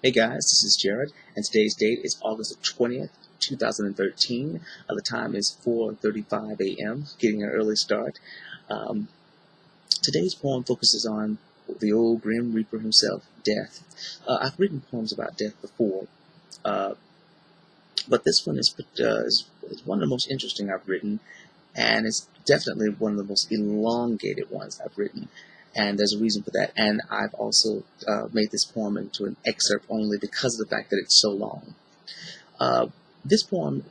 Hey guys, this is Jarrod, and today's date is August 20th, 2013. The time is 4:35 a.m., getting an early start. Um, Today's poem focuses on the old Grim Reaper himself, death. I've written poems about death before, uh, but this one is one of the most interesting I've written, and it's definitely one of the most elongated ones I've written. And there's a reason for that. And I've also made this poem into an excerpt only because of the fact that it's so long. This poem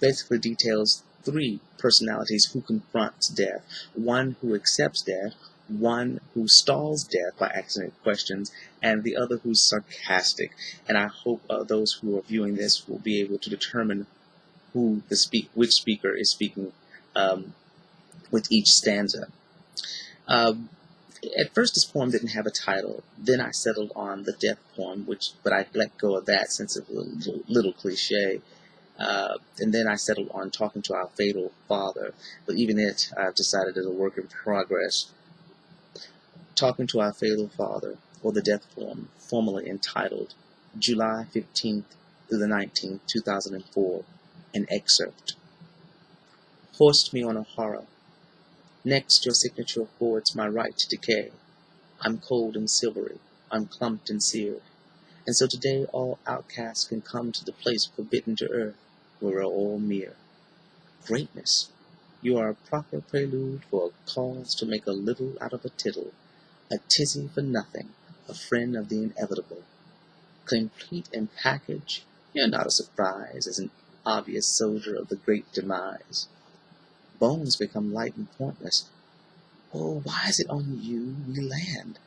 basically details three personalities who confronts death. One who accepts death, one who stalls death by asking questions, and the other who's sarcastic. And I hope those who are viewing this will be able to determine which speaker is speaking with each stanza. At first, this poem didn't have a title. Then I settled on the death poem, but I let go of that since it was a little cliche. And then I settled on Talking to Our Fatal Father, but even it I've decided is a work in progress. Talking to Our Fatal Father, or the death poem, formally entitled July 15th through the 19th, 2004, an excerpt. Hoist me on a horror. Next, your signature affords my right to decay. I'm cold and silvery, I'm clumped and seared. And so today all outcasts can come to the place forbidden to earth, where we're all mere. Greatness, you are a proper prelude for a cause to make a little out of a tittle, a tizzy for nothing, a friend of the inevitable. Complete in package, you're not a surprise as an obvious soldier of the great demise. Bones become light and pointless. Oh, why is it on you we land?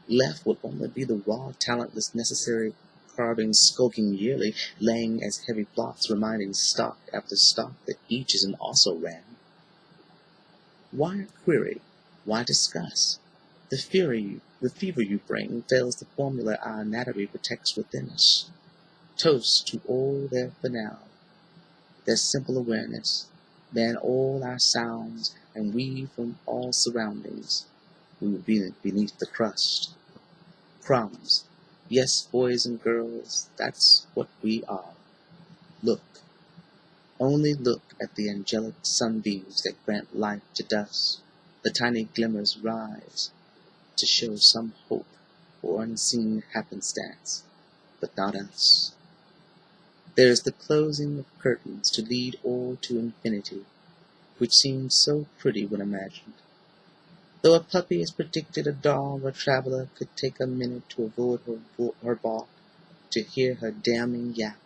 Left will only be the raw, talentless, necessary cravings skulking yearly, laying as heavy plots, reminding stock after stock that each is an also ran. Why query? Why discuss? The fever you bring fails the formula our anatomy protects within us. Toast to all their finale, their simple awareness, ban all our sounds, and we from all surroundings. We will be beneath the crust. Crumbs. Yes, boys and girls, that's what we are. Look. Only look at the angelic sunbeams that grant life to dust. The tiny glimmers rise to show some hope or unseen happenstance, but not us. There is the closing of curtains to lead all to infinity, which seems so pretty when imagined. Though a puppy is predicted a dog or traveler could take a minute to avoid her bark, to hear her damning yap.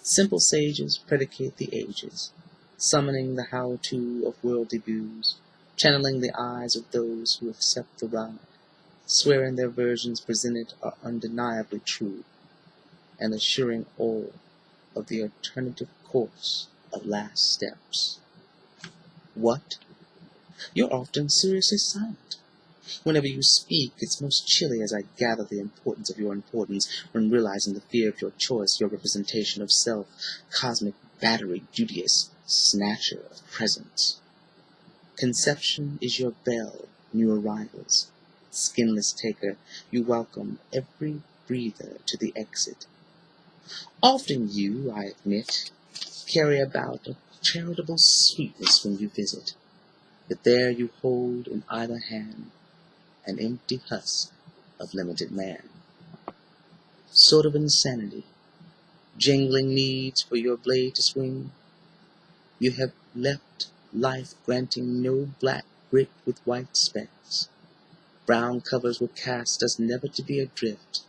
Simple sages predicate the ages, summoning the how-to of worldly views, channeling the eyes of those who accept the ride, swearing their versions presented are undeniably true, and assuring all of the alternative course of last steps. What? You're often seriously silent. Whenever you speak, it's most chilly as I gather the importance of your importance when realizing the fear of your choice, your representation of self, cosmic battery, duteous snatcher of presence. Conception is your bell, new arrivals. Skinless taker, you welcome every breather to the exit. Often you, I admit, carry about a charitable sweetness when you visit, but there you hold in either hand an empty husk of limited man. Sort of insanity, jingling needs for your blade to swing. You have left life granting no black brick with white specks. Brown covers will cast us never to be adrift,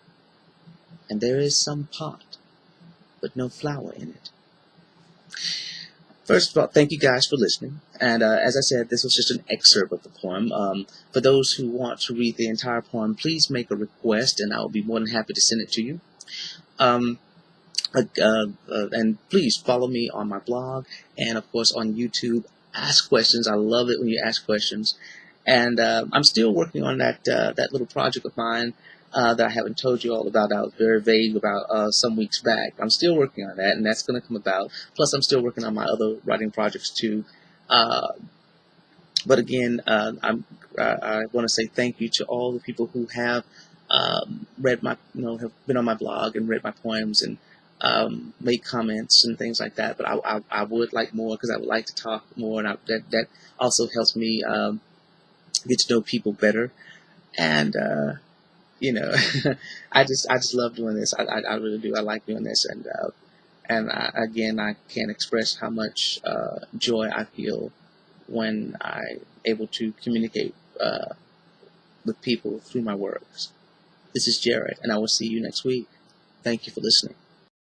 and there is some pot, but no flower in it. First of all, thank you guys for listening. And as I said, this was just an excerpt of the poem. For those who want to read the entire poem, please make a request, and I will be more than happy to send it to you. And please follow me on my blog and, of course, on YouTube. Ask questions. I love it when you ask questions. And I'm still working on that little project of mine that I haven't told you all about. I was very vague about some weeks back. I'm still working on that, and that's going to come about. Plus, I'm still working on my other writing projects too. But again, I want to say thank you to all the people who have read my, have been on my blog and read my poems and made comments and things like that. But I would like more because I would like to talk more, and that also helps me get to know people better. And I just love doing this. I really do. I like doing this, and again, I can't express how much joy I feel when I'm able to communicate with people through my works. This is Jarrod, and I will see you next week. Thank you for listening.